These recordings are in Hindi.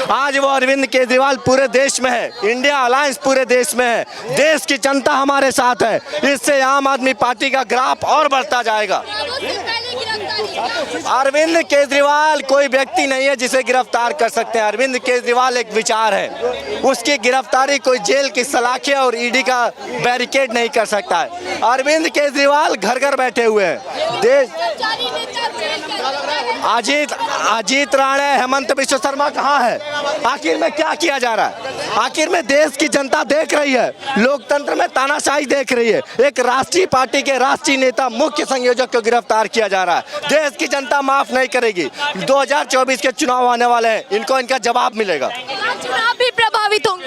आज वो अरविंद केजरीवाल पूरे देश में है, इंडिया अलायंस पूरे देश में है, देश की जनता हमारे साथ है। इससे आम आदमी पार्टी का ग्राफ और बढ़ता जाएगा। अरविंद केजरीवाल कोई व्यक्ति नहीं है जिसे गिरफ्तार कर सकते हैं। अरविंद केजरीवाल एक विचार है, उसकी गिरफ्तारी कोई जेल की सलाखें और ईडी का बैरिकेड नहीं कर सकता है। अरविंद केजरीवाल घर घर बैठे हुए हैं। देश अजीत राणे, हेमंत बिश्व शर्मा कहाँ है? आखिर में क्या किया जा रहा है? आखिर में देश की जनता देख रही है, लोकतंत्र में तानाशाही देख रही है। एक राष्ट्रीय पार्टी के राष्ट्रीय नेता, मुख्य संयोजक को गिरफ्तार किया जा रहा है। देश की जनता माफ नहीं करेगी। 2024 के चुनाव आने वाले हैं, इनको इनका जवाब मिलेगा। चुनाव भी प्रभावित होंगे।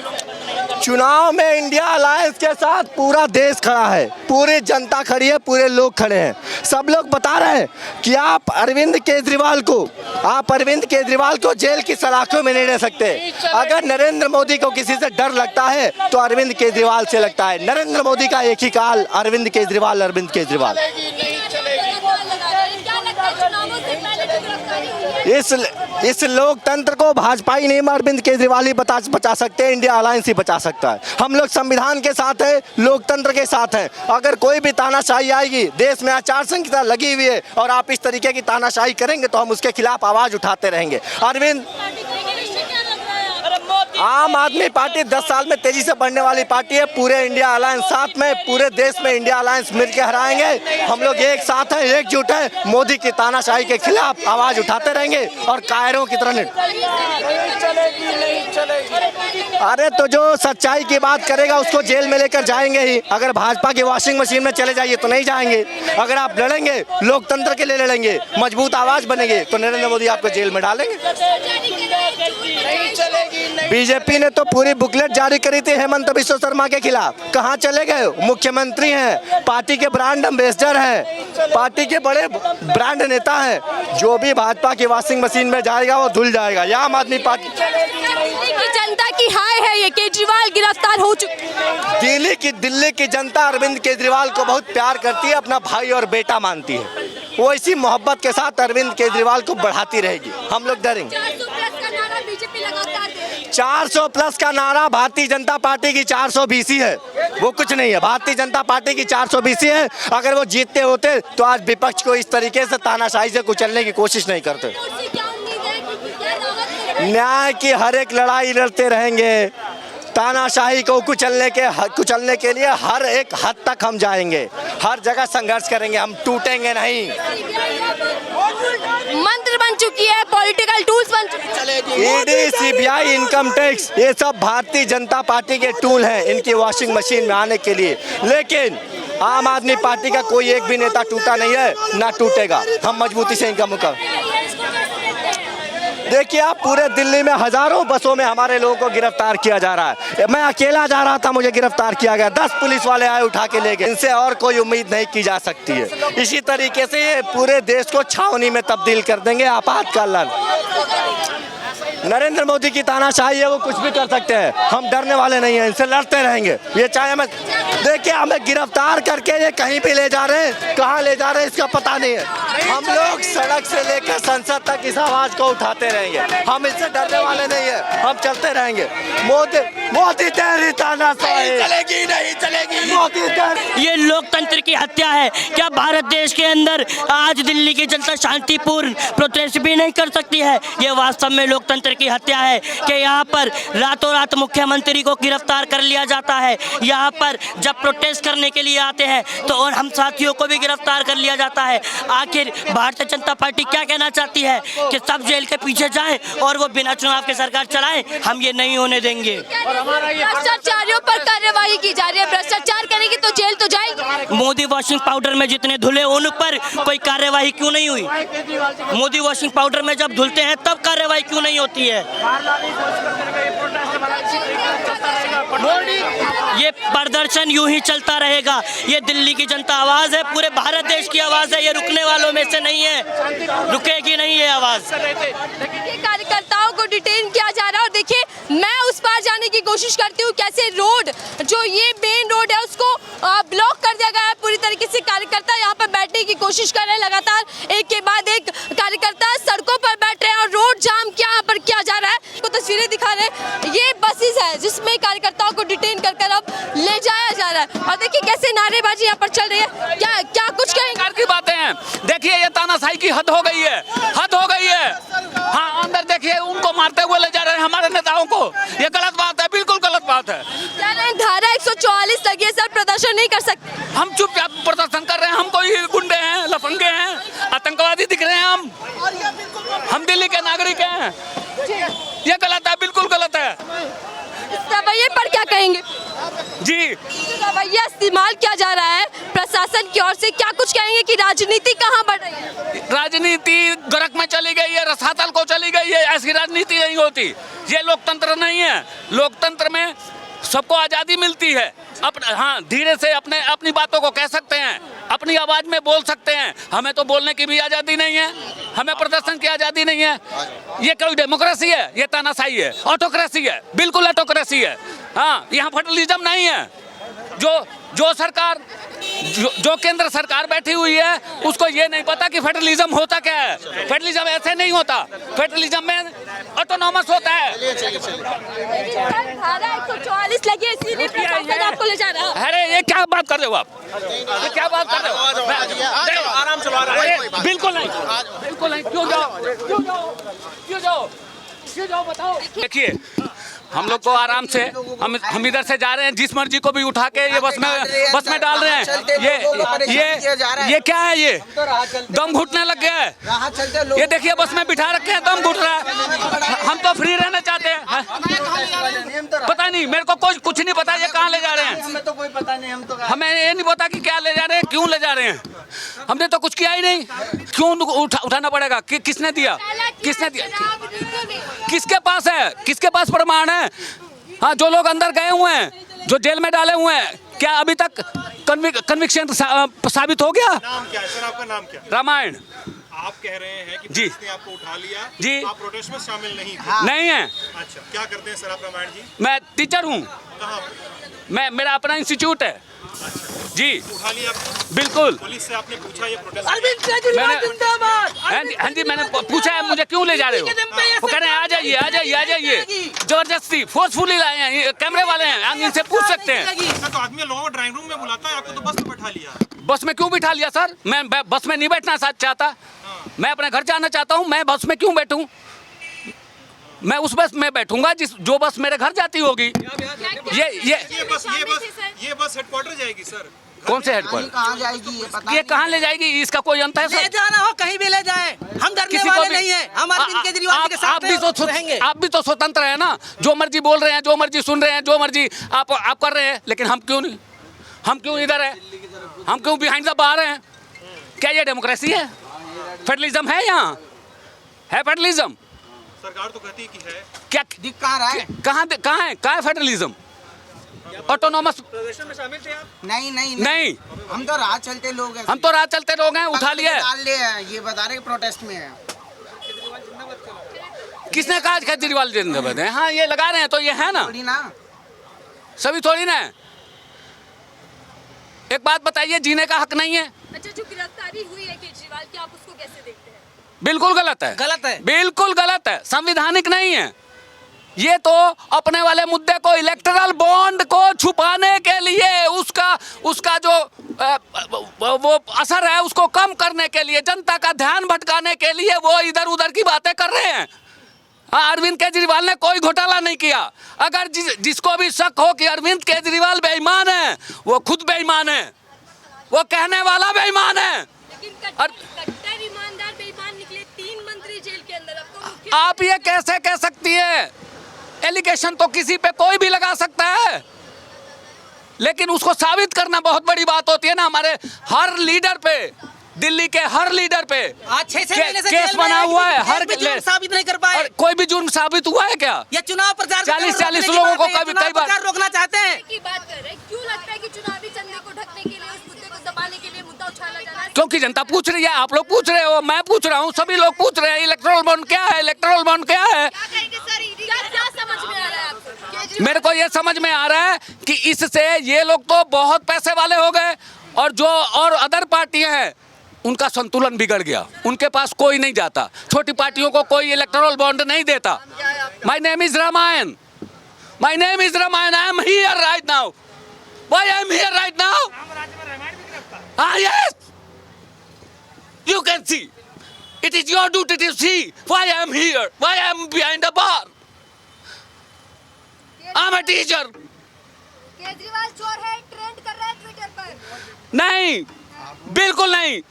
चुनाव में इंडिया अलायंस के साथ पूरा देश खड़ा है, पूरी जनता खड़ी है, पूरे लोग खड़े हैं। सब लोग बता रहे हैं कि आप अरविंद केजरीवाल को जेल की सलाखों में नहीं रह सकते। अगर नरेंद्र मोदी को किसी से डर लगता है तो अरविंद केजरीवाल से लगता है। नरेंद्र मोदी का एक ही काल, अरविंद केजरीवाल। इस लोकतंत्र को भाजपा ही नहीं, अरविंद केजरीवाल ही बचा सकते हैं, इंडिया अलायंस ही बचा सकता है। हम लोग संविधान के साथ हैं, लोकतंत्र के साथ हैं। अगर कोई भी तानाशाही आएगी, देश में आचार संहिता लगी हुई है और आप इस तरीके की तानाशाही करेंगे तो हम उसके खिलाफ आवाज उठाते रहेंगे। आम आदमी पार्टी 10 साल में तेजी से बढ़ने वाली पार्टी है। पूरे इंडिया अलायंस साथ में, पूरे देश में इंडिया अलायंस मिलकर हराएंगे। हम लोग एक साथ हैं, एकजुट हैं। मोदी की तानाशाही के खिलाफ आवाज उठाते रहेंगे और कायरों की तरह अरे तो जो सच्चाई की बात करेगा उसको जेल में लेकर जाएंगे ही। अगर भाजपा की वॉशिंग मशीन में चले जाइए तो नहीं जाएंगे। अगर आप लड़ेंगे, लोकतंत्र के लिए लड़ेंगे, मजबूत आवाज बनेंगे तो नरेंद्र मोदी आपको जेल में डालेंगे। बीजेपी ने तो पूरी बुकलेट जारी करी थी हेमंत बिश्व शर्मा के खिलाफ। कहाँ चले गए? मुख्यमंत्री हैं, पार्टी के ब्रांड एम्बेसडर हैं, पार्टी के बड़े ब्रांड नेता हैं। जो भी भाजपा की वॉशिंग मशीन में जाएगा वो धुल जाएगा। या आम आदमी पार्टी जनता की हाय है, ये केजरीवाल गिरफ्तार हो चुके। दिल्ली की जनता अरविंद केजरीवाल को बहुत प्यार करती है, अपना भाई और बेटा मानती है। वो इसी मोहब्बत के साथ अरविंद केजरीवाल को बढ़ाती रहेगी। हम लोग डरेंगे। 400 प्लस का नारा भारतीय जनता पार्टी की 420 है, वो कुछ नहीं है। भारतीय जनता पार्टी की 420 है। अगर वो जीतते होते तो आज विपक्ष को इस तरीके से तानाशाही से कुचलने की कोशिश नहीं करते। न्याय की हर एक लड़ाई लड़ते रहेंगे। तानाशाही को कुचलने के लिए हर एक हद तक हम जाएंगे, हर जगह संघर्ष करेंगे, हम टूटेंगे नहीं। मंत्र बन चुकी है, पॉलिटिकल टूल्स बन चुकी है। ईडी, सीबीआई, इनकम टैक्स, ये सब भारतीय जनता पार्टी के टूल हैं इनकी वॉशिंग मशीन में आने के लिए। लेकिन आम आदमी पार्टी का कोई एक भी नेता टूटा नहीं है, ना टूटेगा। हम मजबूती से इनका मुकाबला। देखिए आप, पूरे दिल्ली में हजारों बसों में हमारे लोगों को गिरफ्तार किया जा रहा है। मैं अकेला जा रहा था, मुझे गिरफ्तार किया गया। 10 पुलिस वाले आए, उठा के ले गए। इनसे और कोई उम्मीद नहीं की जा सकती है। इसी तरीके से ये पूरे देश को छावनी में तब्दील कर देंगे, आपातकालीन। नरेंद्र मोदी की तानाशाही है, वो कुछ भी कर सकते हैं। हम डरने वाले नहीं हैं, इनसे लड़ते रहेंगे। ये चाहे हमें, देखिए हमें गिरफ्तार करके ये कहीं भी ले जा रहे हैं, कहाँ ले जा रहे हैं इसका पता नहीं है। हम लोग सड़क से लेकर संसद तक इस आवाज को उठाते रहेंगे। हम इससे डरने वाले नहीं है, हम चलते रहेंगे। मोदी तेरी तानाशाही चलेगी नहीं चलेगी। मोदी तेरी, ये लोकतंत्र की हत्या है। क्या भारत देश के अंदर आज दिल्ली की जनता शांतिपूर्ण प्रोटेस्ट भी नहीं कर सकती है? ये वास्तव में लोकतंत्र की हत्या है कि यहाँ पर रातों रात मुख्यमंत्री को गिरफ्तार कर लिया जाता है। यहाँ पर जब प्रोटेस्ट करने के लिए आते हैं तो और हम साथियों को भी गिरफ्तार कर लिया जाता है। आखिर भारतीय जनता पार्टी क्या कहना चाहती है कि सब जेल के पीछे जाएं और वो बिना चुनाव के सरकार चलाएं? हम ये नहीं होने देंगे। भ्रष्टाचारियों पर कार्रवाई की जा रही है, भ्रष्टाचार करेगी तो जेल तो जाएंगे। मोदी वॉशिंग पाउडर में जितने धुले उन पर कोई कार्रवाई क्यों नहीं हुई? मोदी वॉशिंग पाउडर में जब धुलते हैं तब कार्रवाई क्यों नहीं होती है? ये प्रदर्शन यूं ही चलता रहेगा। ये दिल्ली की जनता आवाज है, पूरे भारत देश की आवाज है। ये रुकने वालों में से नहीं है, रुकेगी नहीं ये आवाज। कार्यकर्ताओं को डिटेन किया जा रहा है और देखिए मैं उस पार जाने की कोशिश करती हूँ। कैसे रोड, जो ये मेन रोड है उसको ब्लॉक कर दिया गया है पूरी तरीके से। कार्यकर्ता यहाँ पर बैठने की कोशिश कर रहे हैं, लगातार एक के बाद एक कार्यकर्ता सड़कों पर बैठ रहे हैं और रोड जाम यहाँ पर किया जा रहा है। तो तस्वीर तस्वीरें दिखा रहे हैं, ये बसेस है जिसमें कार्यकर्ताओं को डिटेन कर कर अब ले जाया जा रहा है। और देखिए कैसे नारेबाजी यहाँ पर चल रही है। क्या क्या कुछ कहेंगे? की बातें हैं। देखिए ये तानाशाही की हद हो गई है, हद हो गई है। हाँ अंदर देखिए उनको मारते हुए ले जा रहे हैं हमारे नेताओं को, ये गलत बात है, बिल्कुल गलत बात है। कह रहे हैं धारा 144 लगी है सर, प्रदर्शन नहीं कर सकते। हम चुपचाप प्रदर्शन कर रहे हैं, हम कोई गुंडे हैं, लफंगे हैं, आतंकवादी दिख रहे हैं हम दिल्ली के नागरिक हैं। ये गलत है, बिल्कुल गलत है। इस रवैये पर क्या कहेंगे? जी रवैया इस्तेमाल किया जा रहा है प्रशासन की ओर से, क्या कुछ कहेंगे कि राजनीति कहाँ बढ़ रही है? राजनीति गर्क में चली गई है, रसातल को चली गई है। ऐसी राजनीति नहीं होती, ये लोकतंत्र नहीं है। लोकतंत्र में सबको आज़ादी मिलती है, हाँ धीरे से अपनी बातों को कह सकते हैं, अपनी आवाज़ में बोल सकते हैं। हमें तो बोलने की भी आज़ादी नहीं है, हमें प्रदर्शन की आज़ादी नहीं है। ये कोई डेमोक्रेसी है? ये तानाशाही है, ऑटोक्रेसी है, बिल्कुल ऑटोक्रेसी है। हाँ यहाँ फेडरलिज्म नहीं है। जो सरकार जो केंद्र सरकार बैठी हुई है उसको ये नहीं पता कि फेडरलिज्म होता क्या है। फेडरलिज्म ऐसे नहीं होता, फेडरलिज्म में ऑटोनॉमस होता है। धारा 144 लगी है इसीलिए प्रशासन आपको ले जा रहा है। अरे ये क्या बात कर रहे हो आप, ये क्या बात कर रहे हो? आराम चलो, आराम। बिल्कुल नहीं, बिल्कुल नहीं। क्यों जाओ बताओ। देखिए हम लोग को आराम से, हम इधर से जा रहे हैं, जिस मर्जी को भी उठा के ये बस में डाल रहे हैं। ये क्या है? ये दम घुटने लग गया है। ये देखिए बस में बिठा रखे हैं, दम घुट रहा है। हम तो फ्री रहना चाहते हैं। पता नहीं, मेरे को कुछ नहीं पता ये कहाँ ले जा रहे हैं। हमें ये नहीं पता कि क्या ले जा रहे हैं, क्यों ले जा रहे हैं। हमने तो कुछ किया ही नहीं, क्यों उठाना पड़ेगा? किसने दिया? किसके पास है? किसके पास प्रमाण है? हाँ जो लोग अंदर गए हुए हैं, जो जेल में डाले हुए हैं, क्या अभी तक कन्विक्शन साबित हो गया? नाम क्या है सर, आपका नाम क्या है? रामायण। आप कह रहे हैं कि जी। पुलिस ने आपको उठा लिया, जी। आप प्रोटेस्ट में शामिल नहीं थे। नहीं है। अच्छा, क्या करते हैं सर आप रामायण जी? मैं टीचर हूँ, कहाँ? मेरा अपना इंस्टीट्यूट है। जी उठा लिया आपको? बिल्कुल। पुलिस से आपने पूछा ये प्रोटेस्ट? हाँ जी मैंने पूछा है मुझे क्यों ले जा रहे हो? वो कह रहे हैं आ जाइए आ जाइए आ जाइए, जबरदस्ती फोर्सफुली लाए हैं, ये कैमरे वाले हैं, आप इनसे पूछ सकते हैं। तो आदमी लोगों को ड्राइंग रूम में बुलाता है, आपको तो बस में बैठा लिया। बस में क्यों बिठा लिया सर? मैं बस में नहीं बैठना चाहता, मैं अपने घर जाना चाहता हूँ। मैं बस में क्यों बैठूं? मैं उस बस में बैठूंगा जो बस मेरे घर जाती होगी। ये बस हेडक्वार्टर जाएगी सर। कौन से हेडक्वार्टर? कहाँ जाएगी ये कहाँ ले जाएगी? इसका कोई अंत है सर? ले जाना हो कहीं भी ले जाए, हम डरने वाले नहीं है। हम अरविंद केजरीवाल के साथ रहेंगे। आप भी तो स्वतंत्र है ना, जो मर्जी बोल रहे हैं, जो मर्जी सुन रहे हैं, जो मर्जी आप कर रहे हैं, लेकिन हम क्यों नहीं? हम क्यों इधर है? हम क्यों बिहाइंड द बार हैं? क्या ये डेमोक्रेसी है? फेडरलिज्म है? यहाँ है फेडरलिज्म? सरकार तो कहती है कि है। क्या दिख कहाँ रहा है? कहाँ है फेडरलिज्म? ऑटोनॉमस प्रदर्शन में शामिल थे आप? नहीं, हम तो राह चलते लोग हैं। हम तो राह चलते लोग हैं, उठा लिया है। डाल लिया है, ये बता रहे प्रोटेस्ट में है। किसने कहा केजरीवाल जिंदाबाद है? हाँ ये लगा रहे हैं तो ये है ना, थोड़ी ना सभी थोड़ी ना है। एक बात बताइए, जीने का हक नहीं है? अच्छा जो गिरफ्तारी हुई है केजरीवाल की, आप उसको कैसे देखते हैं? बिल्कुल गलत है, गलत है, बिल्कुल गलत है, संविधानिक नहीं है। ये तो अपने वाले मुद्दे को, इलेक्टोरल बॉन्ड को छुपाने के लिए, उसका जो वो असर है उसको कम करने के लिए, जनता का ध्यान भटकाने के लिए वो इधर उधर की बातें कर रहे हैं। अरविंद केजरीवाल ने कोई घोटाला नहीं किया। अगर जिसको भी शक हो कि अरविंद केजरीवाल बेईमान है, वो खुद बेईमान है, वो कहने वाला बेईमान है। कट्टर ईमानदार बेईमान निकले, 3 मंत्री जेल के अंदर। अब तो आप ये कैसे कह सकती है? एलिगेशन तो किसी पे कोई भी लगा सकता है, लेकिन उसको साबित करना बहुत बड़ी बात होती है ना। हमारे हर लीडर पे, दिल्ली के हर लीडर पे केस बना हुआ है, हर साबित नहीं कर पाए। कोई भी जुर्म साबित हुआ है क्या? ये चुनाव प्रचार 40 लोगों को कई बार रोकना चाहते हैं। की बात कर रहे हैं, क्यों लगता है कि चुनावी चंदे को ढकने के लिए, उस मुद्दे को दबाने के लिए मुद्दा उछाला जा रहा है? क्योंकि जनता पूछ रही है, आप लोग पूछ रहे हो, मैं पूछ रहा हूँ, सभी लोग पूछ रहे हैं, इलेक्टोरल बॉन्ड क्या है, इलेक्टोरल बॉन्ड क्या है? क्या समझ में आ रहा है आपको? मेरे को ये समझ में आ रहा है कि इससे ये लोग तो बहुत पैसे वाले हो गए, और जो और अदर पार्टियां हैं उनका संतुलन बिगड़ गया, उनके पास कोई नहीं जाता, छोटी पार्टियों को कोई इलेक्टोरल बॉन्ड नहीं देता। My name is Ramayan, my name is Ramayan, I am here right now. Why I am here right now? हाँ, yes, you can see. It is your duty to see why I am here, why I am behind the bar. I am a teacher. Kejriwal चोर है, ट्रेंड कर रहा है ट्विटर पर। नहीं, बिल्कुल नहीं,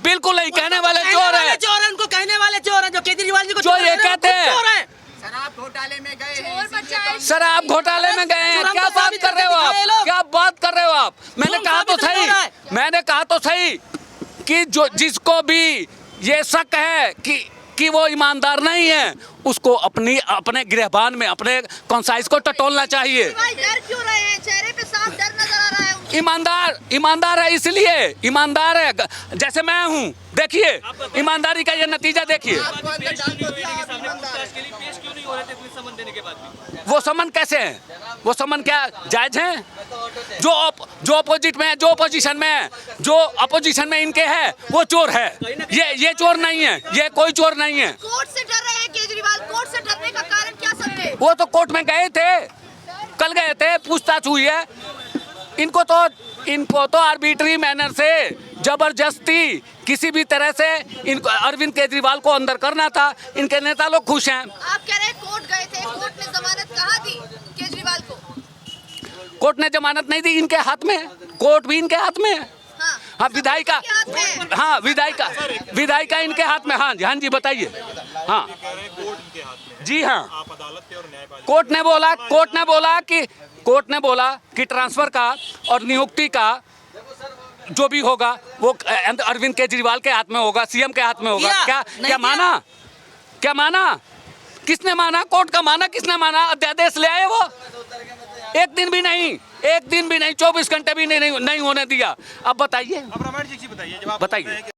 बिल्कुल नहीं, कहने वाले चोर है। चोर है, उनको कहने वाले चोर है, जो केजरीवाल जी को जो ये कहते हैं शराब घोटाले में गए हैं, चोर बच्चा है। शराब घोटाले में गए हैं। क्या बात कर रहे हो आप? क्या बात कर रहे हो आप? मैंने कहा तो सही, मैंने कहा तो सही कि जो जिसको भी ये शक है कि वो ईमानदार नहीं है, उसको अपने गृहबान में अपने कॉन्साइस को टटोलना चाहिए। डर क्यों रहे हैं? चेहरे पे साफ डर नजर आ रहा है उनके। ईमानदार है, इसलिए ईमानदार है, जैसे मैं हूँ। देखिए ईमानदारी का ये नतीजा देखिए। वो समन कैसे हैं? वो समन क्या जायज हैं? जो अपोजिट में है, जो अपोजिशन में है, जो अपोजिशन में इनके है, वो चोर है। ये चोर नहीं है, ये कोई चोर नहीं है। कोर्ट से डर रहे हैं केजरीवाल, कोर्ट से डरने का कारण क्या समझे? वो तो कोर्ट में गए थे, कल गए थे, पूछताछ हुई है। इनको तो आर्बिट्री मैनर से जबरदस्ती किसी भी तरह से इनको अरविंद केजरीवाल को अंदर करना था। इनके नेता लोग खुश हैं। आप कह रहे हैं कोर्ट गए थे, कोर्ट ने जमानत कहाँ दी केजरीवाल को? कोर्ट ने जमानत नहीं दी, इनके हाथ में है, कोर्ट भी इनके हाथ में है। हाँ, विधायिका, हाँ विधायिका इनके हाथ में। हाँ जी बताइए। हाँ जी हाँ, आप अदालत के और न्यायपालिका। कोर्ट ने बोला कि ट्रांसफर का और नियुक्ति का जो भी होगा वो अरविंद केजरीवाल के हाथ में होगा, सीएम के हाथ में होगा। क्या माना? किसने माना? कोर्ट का माना, किसने माना? अध्यादेश ले आए वो, एक दिन भी नहीं, 24 घंटे भी नहीं होने दिया। अब बताइए, अब रामायण जी बताइए, जब आप बताइए।